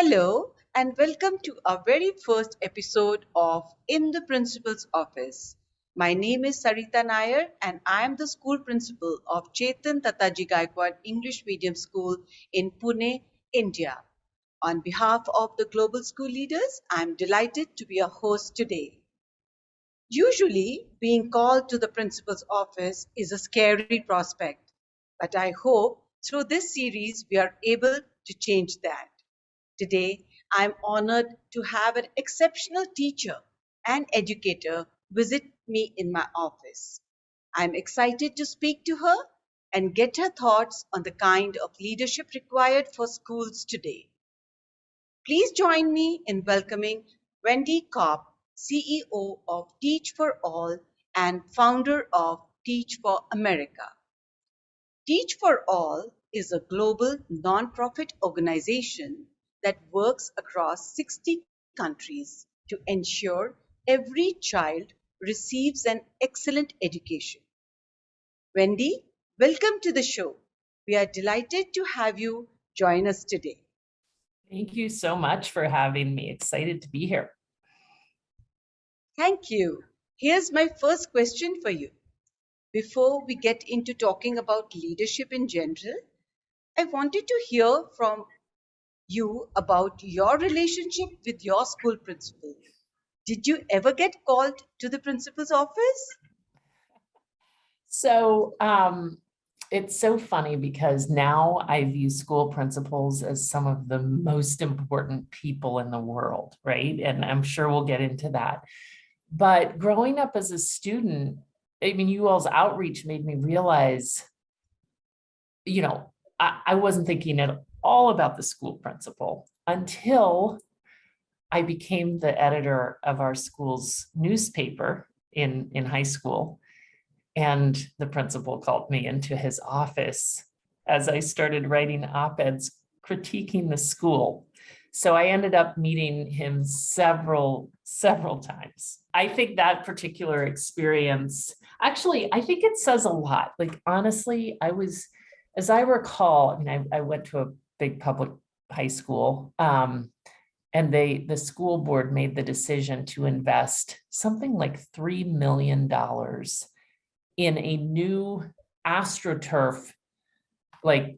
Hello and welcome to our very first episode of In the Principal's Office. My name is Sarita Nair and I am the school principal of Chetan Tataji Gaikwad English Medium School in Pune, India. On behalf of the global school leaders, I am delighted to be your host today. Usually, being called to the principal's office is a scary prospect, but I hope through this series we are able to change that. Today, I'm honored to have an exceptional teacher and educator visit me in my office. I'm excited to speak to her and get her thoughts on the kind of leadership required for schools today. Please join me in welcoming Wendy Kopp, CEO of Teach for All and founder of Teach for America. Teach for All is a global nonprofit organization that works across 60 countries to ensure every child receives an excellent education. Wendy, welcome to the show. We are delighted to have you join us today. Thank you so much for having me. Excited to be here. Thank you. Here's my first question for you. Before we get into talking about leadership in general, I wanted to hear from you about your relationship with your school principal. Did you ever get called to the principal's office? So it's so funny because now I view school principals as some of the most important people in the world, right? And I'm sure we'll get into that. But growing up as a student, I mean, you all's outreach made me realize, I wasn't thinking at all about the school principal until I became the editor of our school's newspaper in high school. And the principal called me into his office as I started writing op-eds critiquing the school. So I ended up meeting him several times. I think that particular experience, actually, I think it says a lot. Like, honestly, as I recall, I mean, I went to a big public high school, and the school board made the decision to invest something like $3 million in a new AstroTurf, like,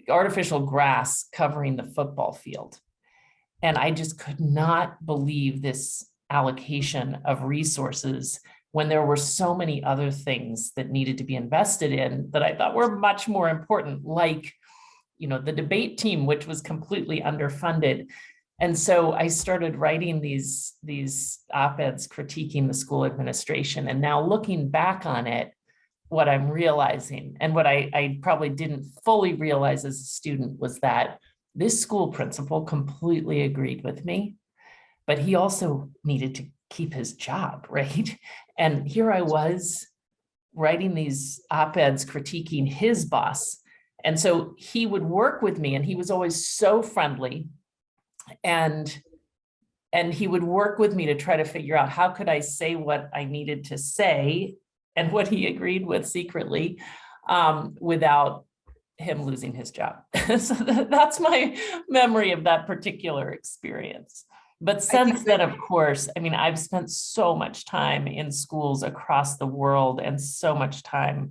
artificial grass covering the football field. And I just could not believe this allocation of resources when there were so many other things that needed to be invested in that I thought were much more important, like, the debate team, which was completely underfunded. And so I started writing these op-eds critiquing the school administration. And now looking back on it, what I'm realizing and what I probably didn't fully realize as a student was that this school principal completely agreed with me, but he also needed to keep his job, right? And here I was writing these op-eds critiquing his boss. And so he would work with me, and he was always so friendly. And he would work with me to try to figure out how could I say what I needed to say and what he agreed with secretly, without him losing his job. So that's my memory of that particular experience. But since then, of course, I mean, I've spent so much time in schools across the world and so much time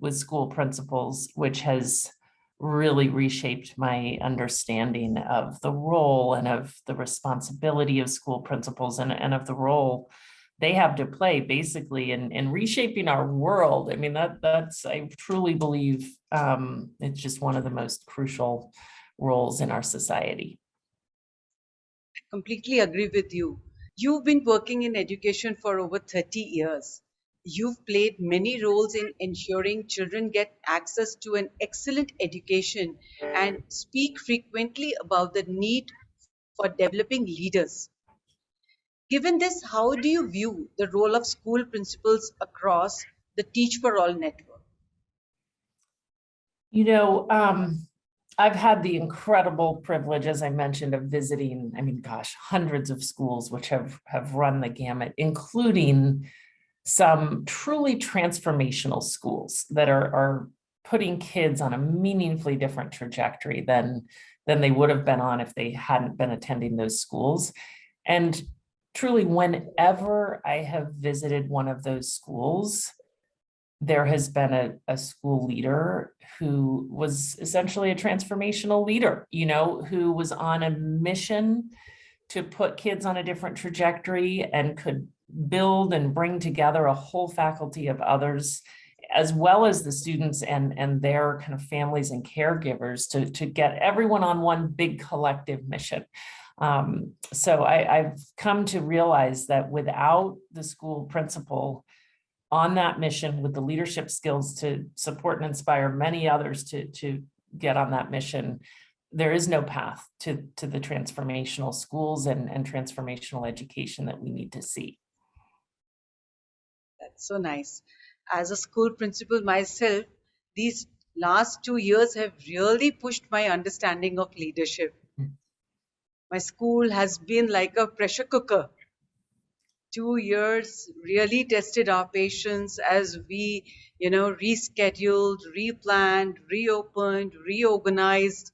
with school principals, which has really reshaped my understanding of the role and of the responsibility of school principals and of the role they have to play basically in reshaping our world. I mean, that's I truly believe it's just one of the most crucial roles in our society. I completely agree with you. You've been working in education for over 30 years. You've played many roles in ensuring children get access to an excellent education and speak frequently about the need for developing leaders. Given this, how do you view the role of school principals across the Teach for All network? I've had the incredible privilege, as I mentioned, of visiting, I mean, gosh, hundreds of schools which have run the gamut, including some truly transformational schools that are putting kids on a meaningfully different trajectory than they would have been on if they hadn't been attending those schools. And truly, whenever I have visited one of those schools, there has been a school leader who was essentially a transformational leader, who was on a mission to put kids on a different trajectory and could build and bring together a whole faculty of others, as well as the students and their kind of families and caregivers to get everyone on one big collective mission. So I've come to realize that without the school principal on that mission with the leadership skills to support and inspire many others to get on that mission, there is no path to the transformational schools and transformational education that we need to see. That's so nice. As a school principal myself, these last 2 years have really pushed my understanding of leadership. My school has been like a pressure cooker. 2 years really tested our patience as we, rescheduled, replanned, reopened, reorganized.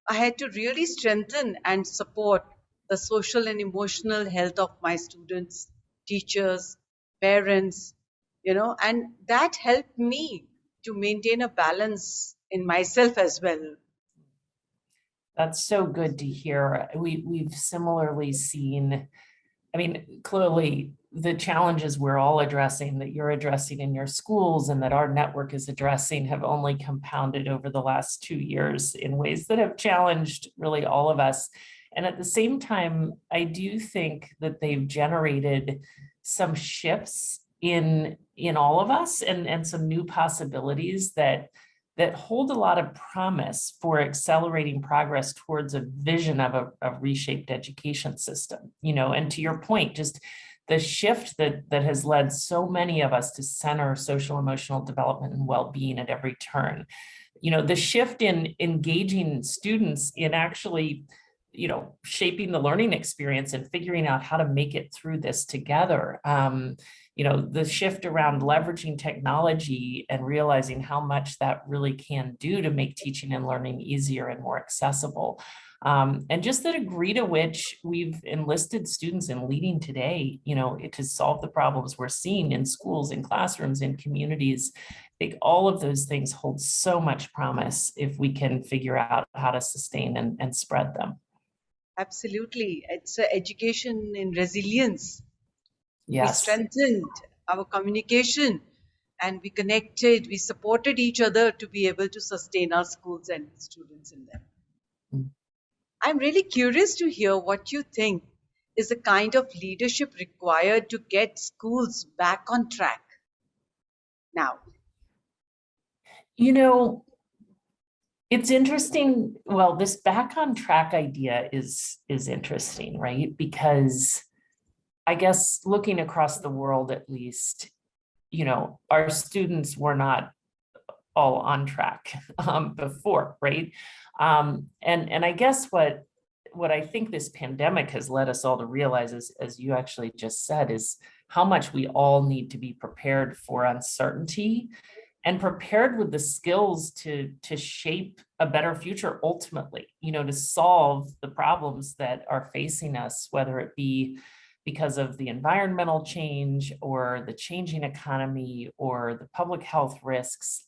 I had to really strengthen and support the social and emotional health of my students, teachers, parents, and that helped me to maintain a balance in myself as well. That's so good to hear. We've similarly seen, I mean, clearly the challenges we're all addressing, that you're addressing in your schools and that our network is addressing, have only compounded over the last 2 years in ways that have challenged really all of us. And at the same time, I do think that they've generated some shifts in all of us and some new possibilities that hold a lot of promise for accelerating progress towards a vision of a reshaped education system. And to your point, just the shift that has led so many of us to center social emotional development and well-being at every turn. The shift in engaging students in actually shaping the learning experience and figuring out how to make it through this together. The shift around leveraging technology and realizing how much that really can do to make teaching and learning easier and more accessible. And just the degree to which we've enlisted students in leading today, to solve the problems we're seeing in schools, in classrooms, in communities. I think all of those things hold so much promise if we can figure out how to sustain and spread them. Absolutely. It's an education in resilience. We Yes. strengthened our communication and we connected, we supported each other to be able to sustain our schools and students in them. Mm. I'm really curious to hear what you think is the kind of leadership required to get schools back on track now. It's interesting. Well, this back on track idea is interesting, right? Because I guess looking across the world, at least, our students were not all on track before, right? And I guess what I think this pandemic has led us all to realize is, as you actually just said, is how much we all need to be prepared for uncertainty and prepared with the skills to shape a better future ultimately, to solve the problems that are facing us, whether it be because of the environmental change or the changing economy or the public health risks.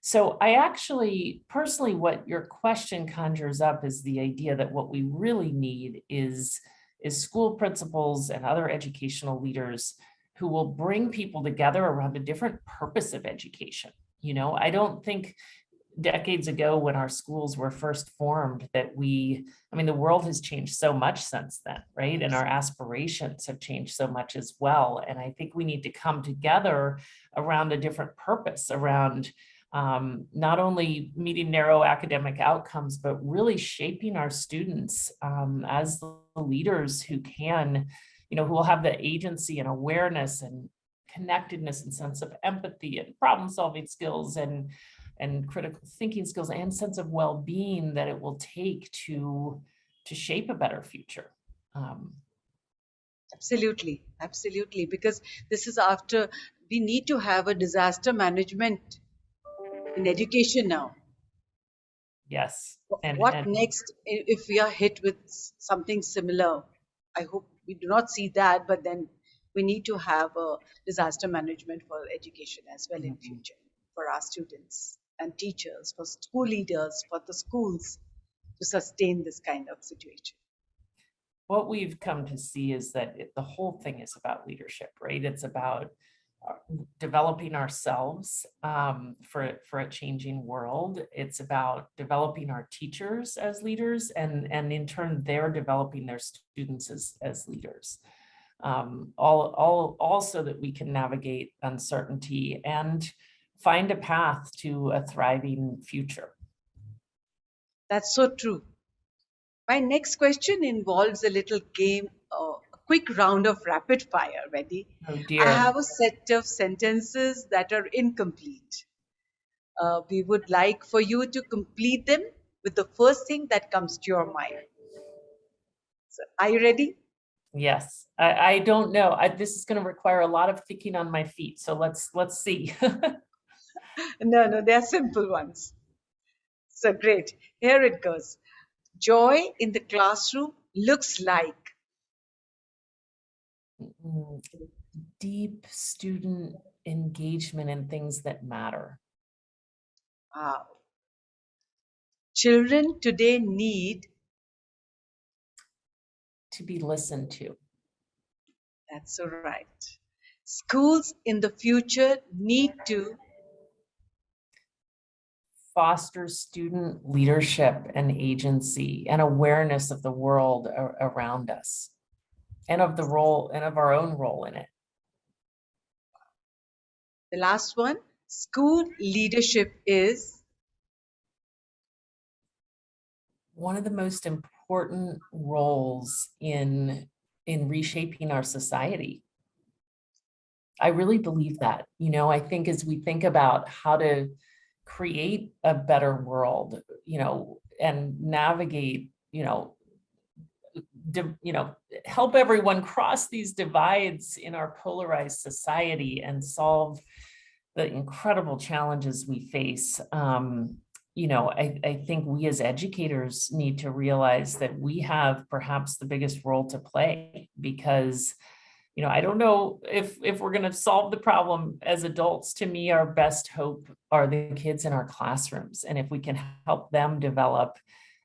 So I actually, personally, what your question conjures up is the idea that what we really need is school principals and other educational leaders who will bring people together around a different purpose of education. I don't think decades ago when our schools were first formed that the world has changed so much since then, right? And our aspirations have changed so much as well. And I think we need to come together around a different purpose, around not only meeting narrow academic outcomes, but really shaping our students as the leaders who can, who will have the agency and awareness and connectedness and sense of empathy and problem solving skills and critical thinking skills and sense of well-being that it will take to shape a better future. Absolutely, absolutely. Because this is after we need to have a disaster management in education now. Yes. What And next if we are hit with something similar? I hope we do not see that, but then we need to have a disaster management for education as well in mhm. future for our students and teachers, for school leaders, for the schools to sustain this kind of situation. What we've come to see is that the whole thing is about leadership, right? It's about developing ourselves for a changing world. It's about developing our teachers as leaders, and in turn, they're developing their students as leaders. All so that we can navigate uncertainty and find a path to a thriving future. That's so true. My next question involves a little game, a quick round of rapid fire, Wendy. Oh I dear. have a set of sentences that are incomplete. We would like for you to complete them with the first thing that comes to your mind. So, are you ready? Yes, I don't know. This is going to require a lot of thinking on my feet. So let's see. No, no, they are simple ones. So great. Here it goes. Joy in the classroom looks like. Mm, deep student engagement in things that matter. uh, Children today need. To be listened to. That's so right. Schools in the future need to. Foster student leadership and agency and awareness of the world around us and of the role and of our own role in it. The last one, school leadership is. One of the most important roles in reshaping our society. I really believe that. I think as we think about how to create a better world, and navigate, help everyone cross these divides in our polarized society and solve the incredible challenges we face. I think we as educators need to realize that we have perhaps the biggest role to play, because I don't know if we're going to solve the problem as adults. To me, our best hope are the kids in our classrooms. And if we can help them develop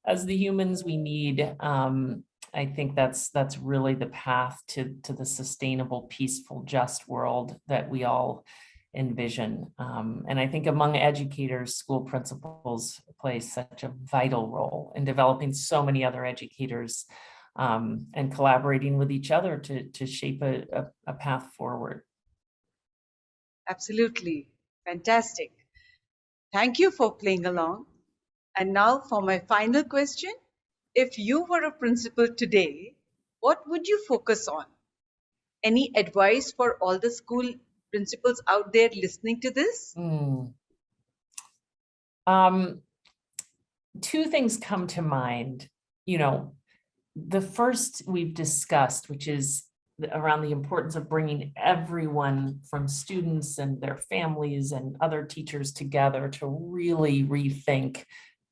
as the humans we need, I think that's really the path to the sustainable, peaceful, just world that we all envision. And I think among educators, school principals play such a vital role in developing so many other educators, and collaborating with each other to shape a path forward. Absolutely fantastic. Thank you for playing along. And now for my final question. If you were a principal today, what would you focus on? Any advice for all the school principals out there listening to this? Mm. Um, Two things come to mind. The first we've discussed, which is around the importance of bringing everyone from students and their families and other teachers together to really rethink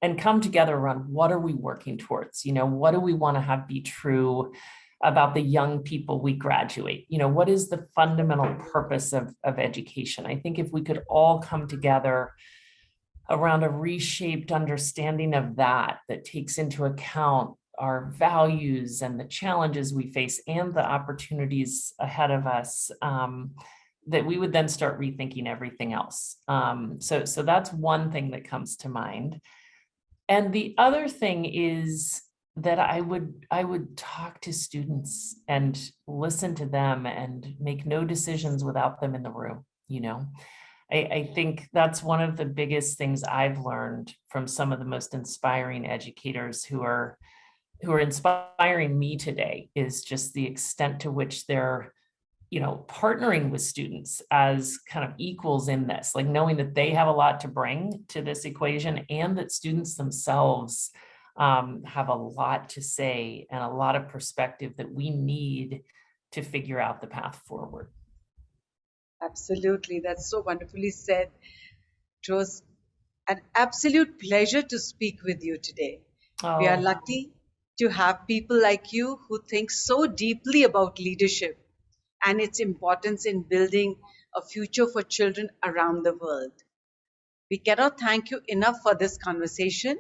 and come together around what are we working towards? What do we want to have be true about the young people we graduate? What is the fundamental purpose of education? I think if we could all come together around a reshaped understanding of that takes into account our values and the challenges we face and the opportunities ahead of us, that we would then start rethinking everything else. So that's one thing that comes to mind. And the other thing is that I would talk to students and listen to them and make no decisions without them in the room. I think that's one of the biggest things I've learned from some of the most inspiring educators who are inspiring me today, is just the extent to which they're partnering with students as kind of equals in this, like knowing that they have a lot to bring to this equation and that students themselves have a lot to say and a lot of perspective that we need to figure out the path forward. Absolutely. That's so wonderfully said. It was An absolute pleasure to speak with you today. We are Oh, lucky to have people like you who think so deeply about leadership and its importance in building a future for children around the world. We cannot thank you enough for this conversation.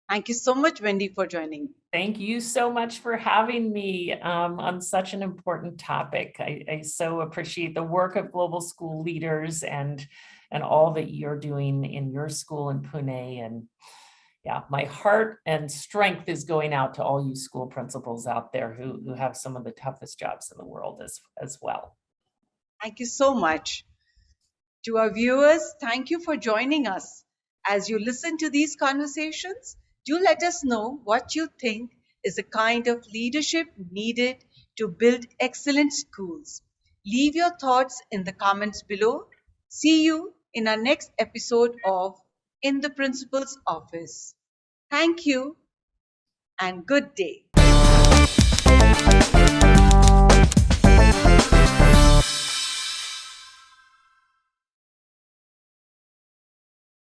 Thank you so much, Wendy, for joining. thank you so much for having me on such an important topic. I so appreciate the work of global school leaders and all that you're doing in your school in Pune. And yeah, my heart and strength is going out to all you school principals out there who have some of the toughest jobs in the world as well. Thank you so much. To our viewers, thank you for joining us. As you listen to these conversations, do let us know what you think is the kind of leadership needed to build excellent schools. Leave your thoughts in the comments below. See you in our next episode of In the Principal's Office. Thank you and good day.